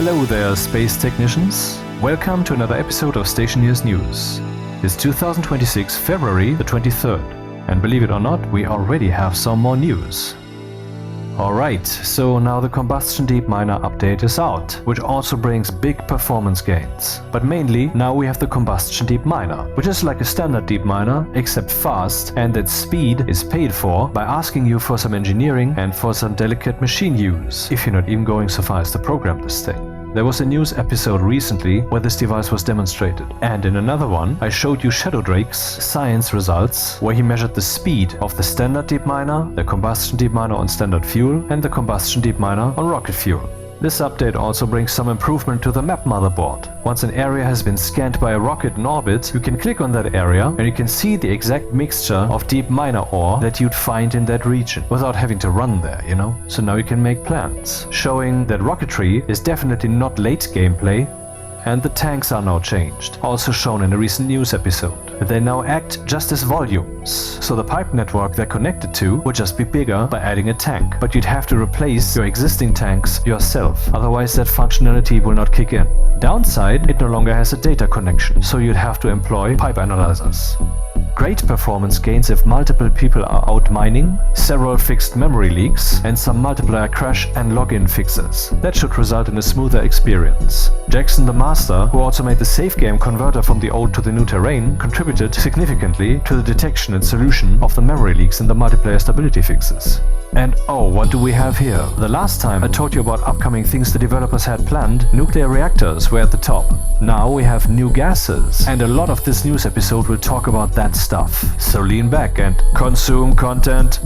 Hello there, space technicians. Welcome to another episode of Stationeers News. It's 2026, February the 23rd. And believe it or not, we already have some more news. Alright, so now the Combustion Deep Miner update is out, which also brings big performance gains. But mainly, now we have the Combustion Deep Miner, which is like a standard deep miner, except fast, and that speed is paid for by asking you for some engineering and for some delicate machine use, if you're not even going so far as to program this thing. There was a news episode recently where this device was demonstrated, and in another one I showed you Shadow Drake's science results where he measured the speed of the standard deep miner, the Combustion Deep Miner on standard fuel, and the Combustion Deep Miner on rocket fuel. This update also brings some improvement to the map motherboard. Once an area has been scanned by a rocket in orbit, you can click on that area and you can see the exact mixture of deep miner ore that you'd find in that region without having to run there, you know? So now you can make plans, showing that rocketry is definitely not late gameplay. And the tanks are now changed, also shown in a recent news episode. They now act just as volumes, so the pipe network they're connected to would just be bigger by adding a tank, but you'd have to replace your existing tanks yourself, otherwise that functionality will not kick in. Downside, it no longer has a data connection, so you'd have to employ pipe analyzers. Great performance gains if multiple people are out mining, several fixed memory leaks, and some multiplier crash and login fixes. That should result in a smoother experience. Jackson the Master, who also made the save game converter from the old to the new terrain, contributed significantly to the detection and solution of the memory leaks and the multiplayer stability fixes. And oh, what do we have here? The last time I told you about upcoming things the developers had planned, nuclear reactors were at the top. Now we have new gases, and a lot of this news episode will talk about that stuff. So lean back and consume content.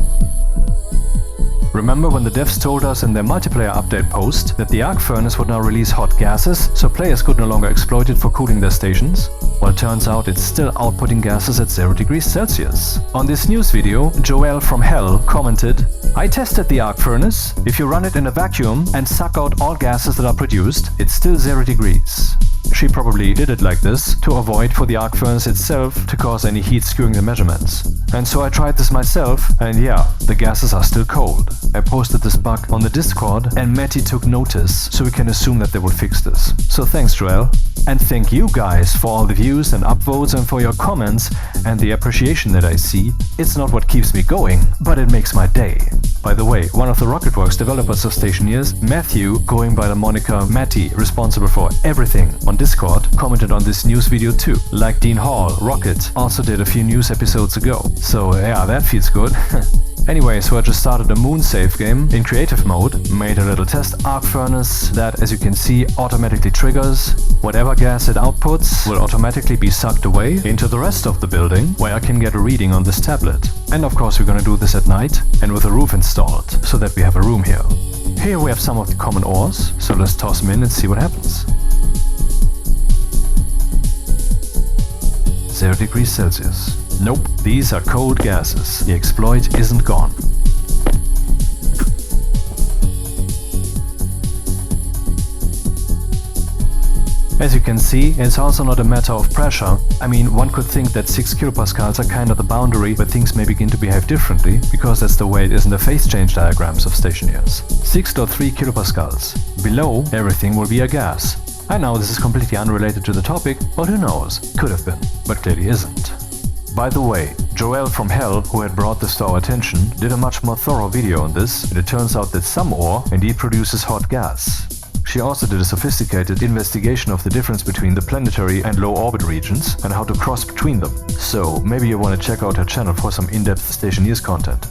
Remember when the devs told us in their multiplayer update post that the arc furnace would now release hot gases, so players could no longer exploit it for cooling their stations? Well, it turns out it's still outputting gases at 0 degrees Celsius. On this news video, Joel from Hell commented, "I tested the arc furnace. If you run it in a vacuum and suck out all gases that are produced, it's still 0 degrees. She probably did it like this to avoid for the arc furnace itself to cause any heat skewing the measurements. And so I tried this myself, and yeah, the gases are still cold. I posted this bug on the Discord and Matty took notice, so we can assume that they will fix this. So thanks, Joel. And thank you guys for all the views and upvotes and for your comments and the appreciation that I see. It's not what keeps me going, but it makes my day." By the way, one of the RocketWerkz developers of Stationeers, Matthew, going by the moniker Matty, responsible for everything on Discord, commented on this news video too. Like Dean Hall, Rocket also did a few news episodes ago. So yeah, that feels good. Anyway, so I just started a moon save game in creative mode, made a little test arc furnace that, as you can see, automatically triggers. Whatever gas it outputs will automatically be sucked away into the rest of the building, where I can get a reading on this tablet. And of course we're gonna do this at night and with a roof installed, so that we have a room here. Here we have some of the common ores, so let's toss them in and see what happens. 0 degrees Celsius. Nope, these are cold gases. The exploit isn't gone. As you can see, it's also not a matter of pressure. I mean, one could think that 6 kilopascals are kind of the boundary where things may begin to behave differently, because that's the way it is in the phase change diagrams of Stationeers. 6.3 kilopascals. Below, everything will be a gas. I know this is completely unrelated to the topic, but who knows? Could have been, but clearly isn't. By the way, Joel from Hell, who had brought this to our attention, did a much more thorough video on this, and it turns out that some ore indeed produces hot gas. She also did a sophisticated investigation of the difference between the planetary and low orbit regions and how to cross between them. So maybe you want to check out her channel for some in-depth Stationeers content.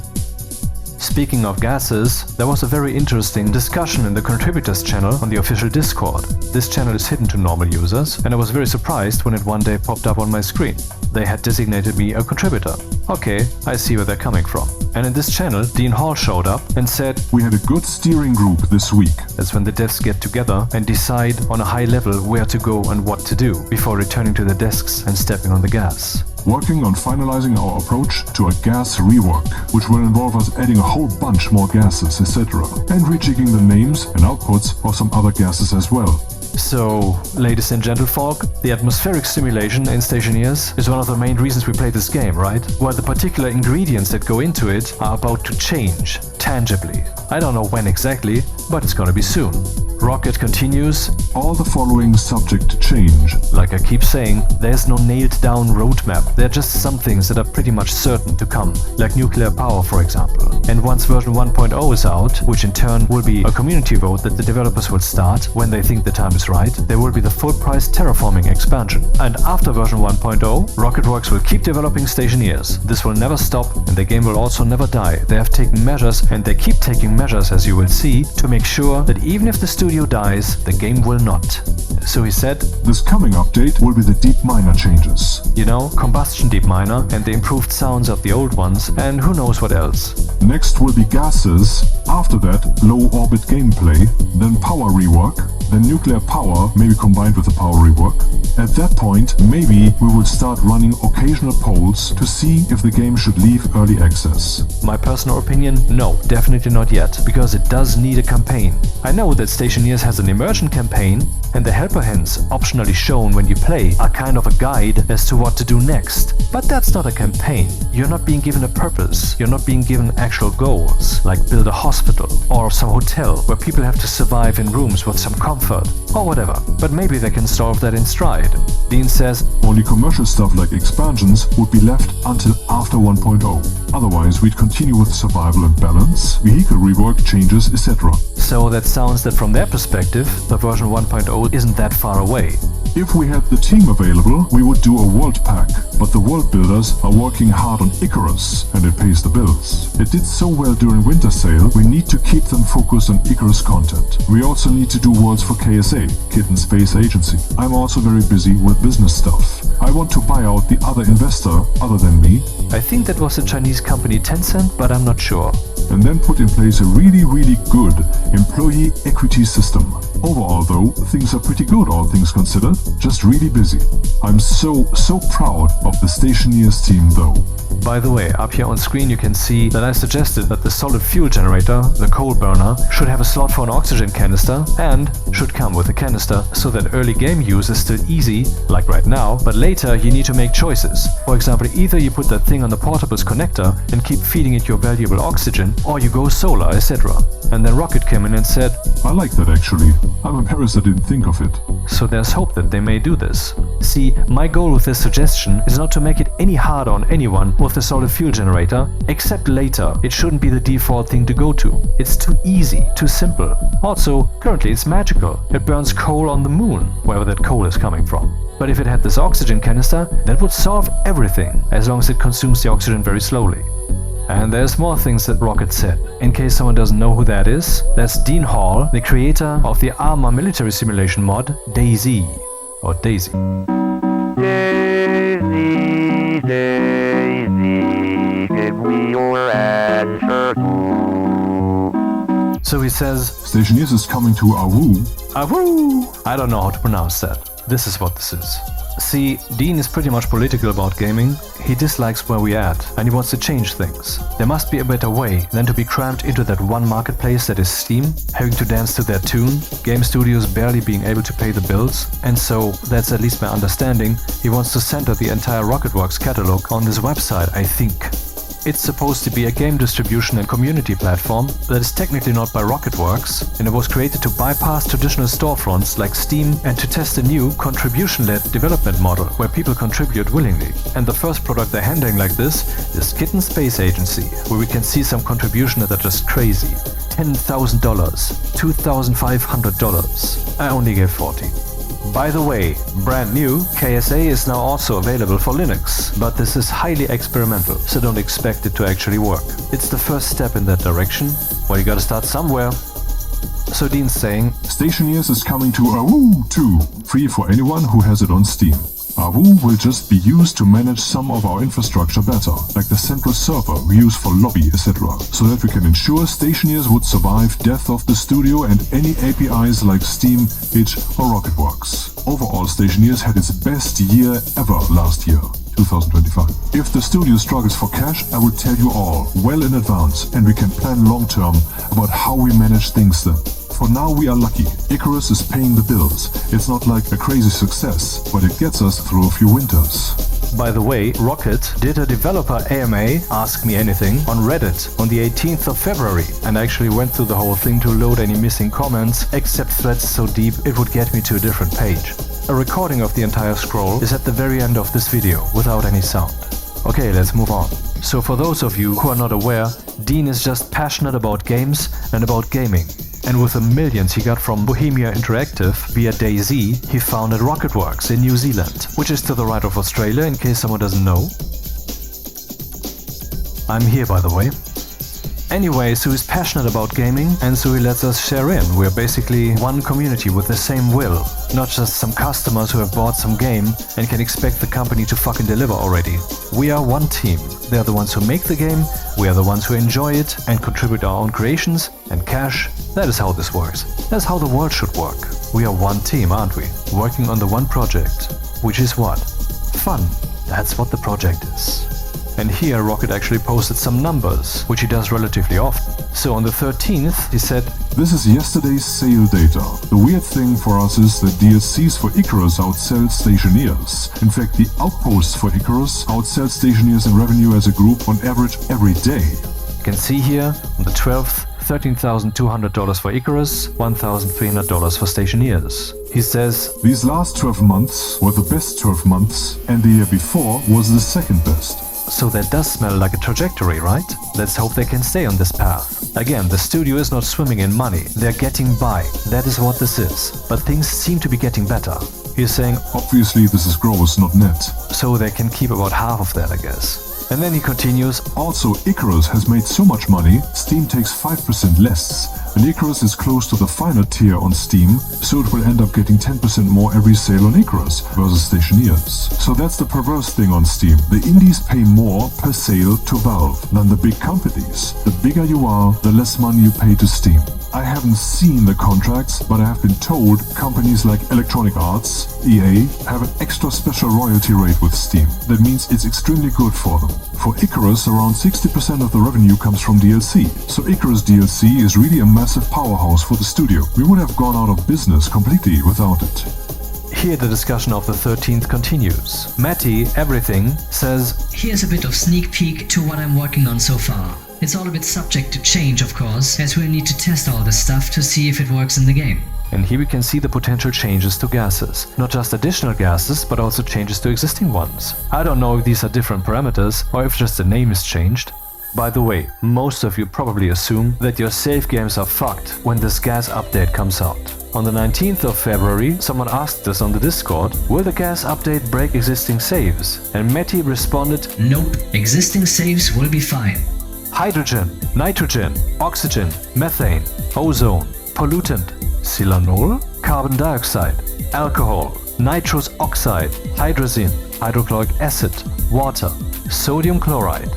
Speaking of gases, there was a very interesting discussion in the contributors channel on the official Discord. This channel is hidden to normal users, and I was very surprised when it one day popped up on my screen. They had designated me a contributor. Okay, I see where they're coming from. And in this channel, Dean Hall showed up and said, "We had a good steering group this week." That's when the devs get together and decide on a high level where to go and what to do before returning to their desks and stepping on the gas. Working on finalizing our approach to a gas rework, which will involve us adding a whole bunch more gases, etc. and rejigging the names and outputs of some other gases as well. So, ladies and gentlefolk, the atmospheric simulation in Stationeers is one of the main reasons we play this game, right? Well, the particular ingredients that go into it are about to change, tangibly. I don't know when exactly, but it's gonna be soon. Rocket continues, all the following subject to change. Like I keep saying, there's no nailed down roadmap, there are just some things that are pretty much certain to come, like nuclear power for example. And once version 1.0 is out, which in turn will be a community vote that the developers will start when they think the time is right, there will be the full price terraforming expansion. And after version 1.0, RocketWerkz will keep developing Stationeers. This will never stop and the game will also never die. They have taken measures and they keep taking measures, as you will see, to make sure that even if the studio dies, the game will not. So he said, this coming update will be the Deep Miner changes. You know, Combustion Deep Miner and the improved sounds of the old ones, and who knows what else. Next will be gases, after that low orbit gameplay, then power rework, then nuclear power maybe combined with the power rework. At that point, maybe we will start running occasional polls to see if the game should leave early access. My personal opinion, no, definitely not yet, because it does need a campaign. I know that Stationeers has an emergent campaign, and the helper hints optionally shown when you play are kind of a guide as to what to do next. But that's not a campaign. You're not being given a purpose, you're not being given actual goals, like build a hospital or some hotel where people have to survive in rooms with some comfort, or whatever. But maybe they can solve that in stride. Dean says, only commercial stuff like expansions would be left until after 1.0. Otherwise, we'd continue with survival and balance, vehicle rework, changes, etc. So that sounds that from their perspective, the version 1.0 isn't that far away. If we had the team available, we would do a world pack, but the world builders are working hard on Icarus, and it pays the bills. It did so well during Winter Sale, we need to keep them focused on Icarus content. We also need to do worlds for KSA, Kitten Space Agency. I'm also very busy with business stuff. I want to buy out the other investor other than me. I think that was the Chinese company Tencent, but I'm not sure. And then put in place a really good employee equity system. Overall though, things are pretty good, all things considered, just really busy. I'm so proud of the Stationeers team though. By the way, up here on screen you can see that I suggested that the solid fuel generator, the coal burner, should have a slot for an oxygen canister and should come with a canister so that early game use is still easy, like right now, but later you need to make choices. For example, either you put that thing on the portable's connector and keep feeding it your valuable oxygen, or you go solar, etc. And then Rocket came in and said, I like that actually. I'm embarrassed I didn't think of it. So there's hope that they may do this. See, my goal with this suggestion is not to make it any harder on anyone with the solid fuel generator, except later it shouldn't be the default thing to go to. It's too easy, too simple. Also, currently it's magical. It burns coal on the moon, wherever that coal is coming from. But if it had this oxygen canister, that would solve everything, as long as it consumes the oxygen very slowly. And there's more things that Rocket said. In case someone doesn't know who that is, that's Dean Hall, the creator of the Arma military simulation mod, Daisy. Or Daisy. Daisy, Daisy, give me your answer too. So he says, Stationeers is coming to Ahwoo. Ahwoo! I don't know how to pronounce that. This is what this is. See, Dean is pretty much political about gaming. He dislikes where we're at, and he wants to change things. There must be a better way than to be crammed into that one marketplace that is Steam, having to dance to their tune, game studios barely being able to pay the bills, and so, that's at least my understanding, he wants to center the entire RocketWerkz catalog on this website, I think. It's supposed to be a game distribution and community platform that is technically not by RocketWerkz, and it was created to bypass traditional storefronts like Steam and to test a new contribution-led development model where people contribute willingly. And the first product they're handling like this is Kitten Space Agency, where we can see some contributions that are just crazy. $10,000, $2,500. I only gave 40. By the way, brand new, KSA is now also available for Linux, but this is highly experimental, so don't expect it to actually work. It's the first step in that direction. Well, you gotta start somewhere. So Dean's saying, Stationeers is coming to Ahwoo too, free for anyone who has it on Steam. Ahwoo will just be used to manage some of our infrastructure better, like the central server we use for lobby, etc., so that we can ensure Stationeers would survive death of the studio and any APIs like Steam, itch or RocketWerkz. Overall, Stationeers had its best year ever last year, 2025. If the studio struggles for cash, I will tell you all well in advance, and we can plan long term about how we manage things then. For now we are lucky. Icarus is paying the bills. It's not like a crazy success, but it gets us through a few winters. By the way, Rocket did a developer AMA, Ask Me Anything, on Reddit on the 18th of February and actually went through the whole thing to load any missing comments, except threads so deep it would get me to a different page. A recording of the entire scroll is at the very end of this video, without any sound. Okay, let's move on. So for those of you who are not aware, Dean is just passionate about games and about gaming. And with the millions he got from Bohemia Interactive via DayZ, he founded RocketWerkz in New Zealand, which is to the right of Australia in case someone doesn't know. I'm here, by the way. Anyway, so he's passionate about gaming, and so he lets us share in. We're basically one community with the same will, not just some customers who have bought some game and can expect the company to fucking deliver already. We are one team. They're the ones who make the game, we are the ones who enjoy it and contribute our own creations and cash. That is how this works. That's how the world should work. We are one team, aren't we? Working on the one project. Which is what? Fun. That's what the project is. And here Rocket actually posted some numbers, which he does relatively often. So on the 13th, he said, This is yesterday's sale data. The weird thing for us is that DLCs for Icarus outsell Stationeers. In fact, the outposts for Icarus outsell Stationeers in revenue as a group on average every day. You can see here on the 12th, $13,200 for Icarus, $1,300 for Stationeers. He says, These last 12 months were the best 12 months, and the year before was the second best. So that does smell like a trajectory, right? Let's hope they can stay on this path. Again, the studio is not swimming in money, they're getting by. That is what this is. But things seem to be getting better. He's saying, Obviously this is gross, not net. So they can keep about half of that, I guess. And then he continues, Also, Icarus has made so much money, Steam takes 5% less. And Icarus is close to the final tier on Steam, so it will end up getting 10% more every sale on Icarus versus Stationeers. So that's the perverse thing on Steam. The indies pay more per sale to Valve than the big companies. The bigger you are, the less money you pay to Steam. I haven't seen the contracts, but I have been told companies like Electronic Arts, EA, have an extra special royalty rate with Steam. That means it's extremely good for them. For Icarus, around 60% of the revenue comes from DLC. So Icarus DLC is really a massive powerhouse for the studio. We would have gone out of business completely without it. Here the discussion of the 13th continues. Matty, everything, says, Here's a bit of sneak peek to what I'm working on so far. It's all a bit subject to change, of course, as we'll need to test all this stuff to see if it works in the game. And here we can see the potential changes to gases. Not just additional gases, but also changes to existing ones. I don't know if these are different parameters or if just the name is changed. By the way, most of you probably assume that your save games are fucked when this GAS update comes out. On the 19th of February, someone asked us on the Discord, will the GAS update break existing saves? And Matty responded, Nope, existing saves will be fine. Hydrogen, nitrogen, oxygen, methane, ozone, pollutant, silanol, carbon dioxide, alcohol, nitrous oxide, hydrazine, hydrochloric acid, water, sodium chloride.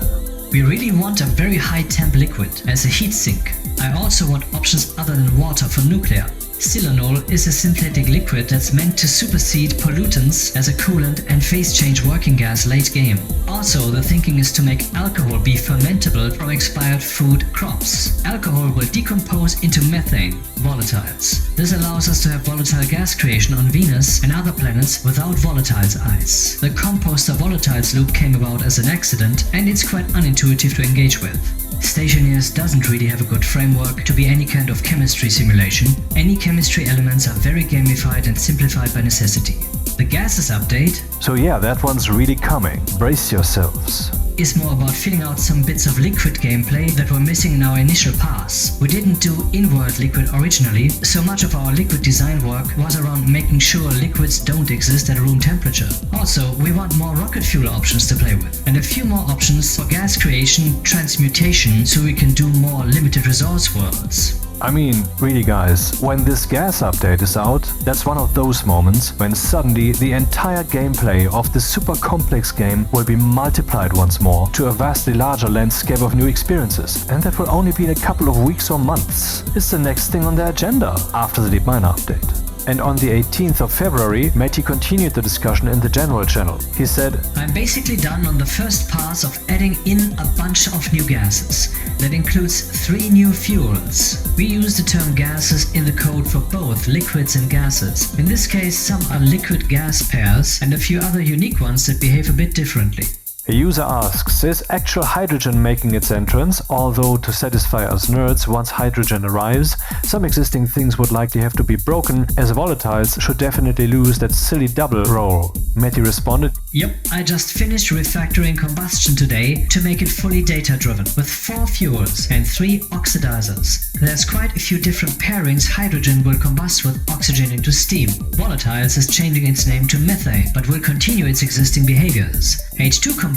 We really want a very high temp liquid as a heat sink. I also want options other than water for nuclear. Silanol is a synthetic liquid that's meant to supersede pollutants as a coolant and phase change working gas late game. Also, the thinking is to make alcohol be fermentable from expired food crops. Alcohol will decompose into methane, volatiles. This allows us to have volatile gas creation on Venus and other planets without volatiles ice. The composter volatiles loop came about as an accident, and it's quite unintuitive to engage with. Stationeers doesn't really have a good framework to be any kind of chemistry simulation. Any chemistry elements are very gamified and simplified by necessity. The gases update, So yeah, that one's really coming. Brace yourselves. is more about filling out some bits of liquid gameplay that were missing in our initial pass. We didn't do in-world liquid originally, so much of our liquid design work was around making sure liquids don't exist at room temperature. Also, we want more rocket fuel options to play with, and a few more options for gas creation, transmutation, so we can do more limited resource worlds. I mean, really guys, when this GAS update is out, that's one of those moments when suddenly the entire gameplay of this super complex game will be multiplied once more to a vastly larger landscape of new experiences, and that will only be in a couple of weeks or months. It's the next thing on the agenda after the Deep Miner update. And on the 18th of February, Matty continued the discussion in the general channel. He said, I'm basically done on the first pass of adding in a bunch of new gases. That includes 3 new fuels. We use the term gases in the code for both liquids and gases. In this case, some are liquid-gas pairs and a few other unique ones that behave a bit differently. A user asks, is actual hydrogen making its entrance? Although to satisfy us nerds, once hydrogen arrives, some existing things would likely have to be broken, as volatiles should definitely lose that silly double role. Matty responded, Yep, I just finished refactoring combustion today to make it fully data-driven, with 4 fuels and 3 oxidizers. There's quite a few different pairings hydrogen will combust with oxygen into steam. Volatiles is changing its name to methane, but will continue its existing behaviors. H2 combustor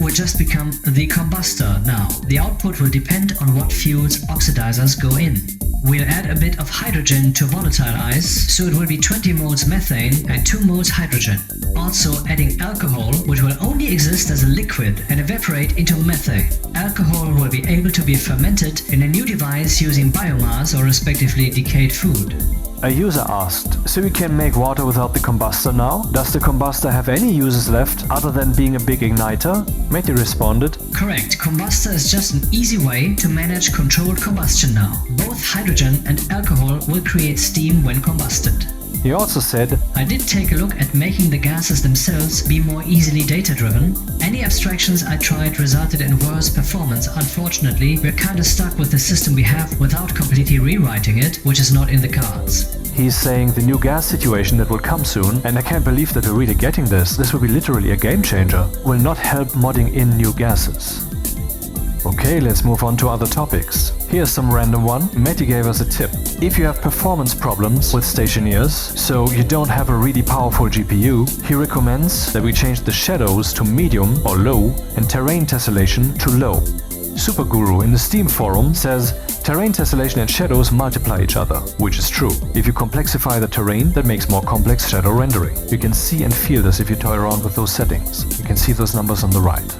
will just become the combustor now. The output will depend on what fuels oxidizers go in. We'll add a bit of hydrogen to volatile ice, so it will be 20 moles methane and 2 moles hydrogen. Also adding alcohol, which will only exist as a liquid and evaporate into methane. Alcohol will be able to be fermented in a new device using biomass or respectively decayed food. A user asked, so we can make water without the combustor now? Does the combustor have any uses left other than being a big igniter? Matty responded, Correct, combustor is just an easy way to manage controlled combustion now. Both hydrogen and alcohol will create steam when combusted. He also said, I did take a look at making the gases themselves be more easily data-driven. Any abstractions I tried resulted in worse performance. Unfortunately, we're kinda stuck with the system we have without completely rewriting it, which is not in the cards. He's saying the new gas situation that will come soon, and I can't believe that we're really getting this. This will be literally a game changer. Will not help modding in new gases. Okay, let's move on to other topics. Here's some random one. Matty gave us a tip. If you have performance problems with Stationeers, so you don't have a really powerful GPU, he recommends that we change the shadows to medium or low and terrain tessellation to low. Superguru in the Steam forum says, terrain tessellation and shadows multiply each other, which is true. If you complexify the terrain, that makes more complex shadow rendering. You can see and feel this if you toy around with those settings. You can see those numbers on the right.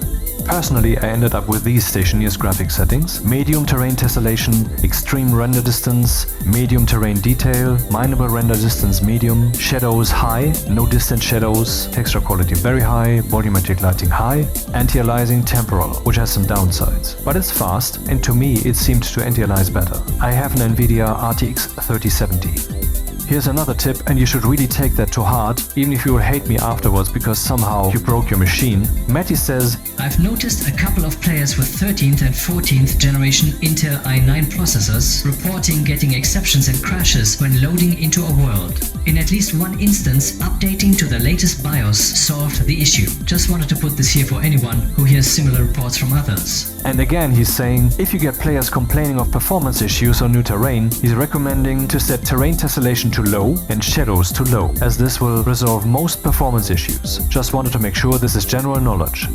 Personally, I ended up with these Stationeers graphic settings: medium terrain tessellation, extreme render distance, medium terrain detail, mineable render distance medium, shadows high, no distant shadows, texture quality very high, volumetric lighting high, anti-aliasing temporal, which has some downsides. But it's fast, and to me it seemed to anti-alias better. I have an NVIDIA RTX 3070. Here's another tip, and you should really take that to heart, even if you will hate me afterwards because somehow you broke your machine. Matty says, I've noticed a couple of players with 13th and 14th generation Intel i9 processors reporting getting exceptions and crashes when loading into a world. In at least one instance, updating to the latest BIOS solved the issue. Just wanted to put this here for anyone who hears similar reports from others. And again he's saying, if you get players complaining of performance issues on new terrain, he's recommending to set terrain tessellation to low and shadows to low, as this will resolve most performance issues. Just wanted to make sure this is general knowledge.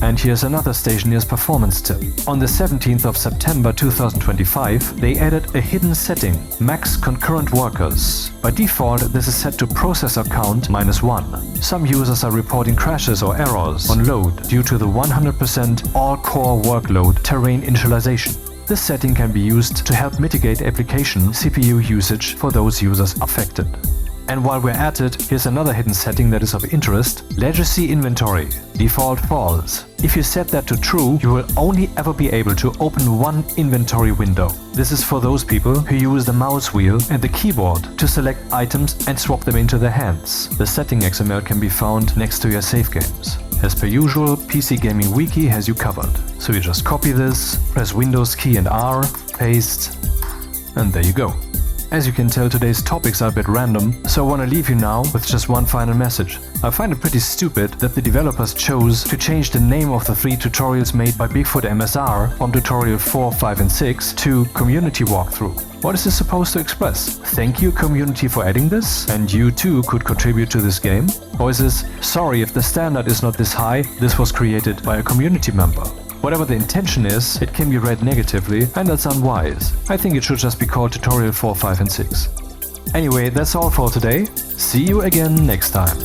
And here's another Stationeers performance tip. On the 17th of September 2025, they added a hidden setting, max concurrent workers. By default, this is set to processor count -1. Some users are reporting crashes or errors on load due to the 100% all-core workload terrain initialization. This setting can be used to help mitigate application CPU usage for those users affected. And while we're at it, here's another hidden setting that is of interest: LegacyInventory, default false. If you set that to true, you will only ever be able to open one inventory window. This is for those people who use the mouse wheel and the keyboard to select items and swap them into their hands. The setting XML can be found next to your save games. As per usual, PC Gaming Wiki has you covered. So you just copy this, press Windows key and R, paste, and there you go. As you can tell, today's topics are a bit random, so I want to leave you now with just one final message. I find it pretty stupid that the developers chose to change the name of the 3 tutorials made by Bigfoot MSR from tutorial 4, 5 and 6 to Community Walkthrough. What is this supposed to express? Thank you, community, for adding this, and you too could contribute to this game? Or is this, sorry if the standard is not this high, this was created by a community member? Whatever the intention is, it can be read negatively, and that's unwise. I think it should just be called tutorial 4, 5 and 6. Anyway, that's all for today. See you again next time.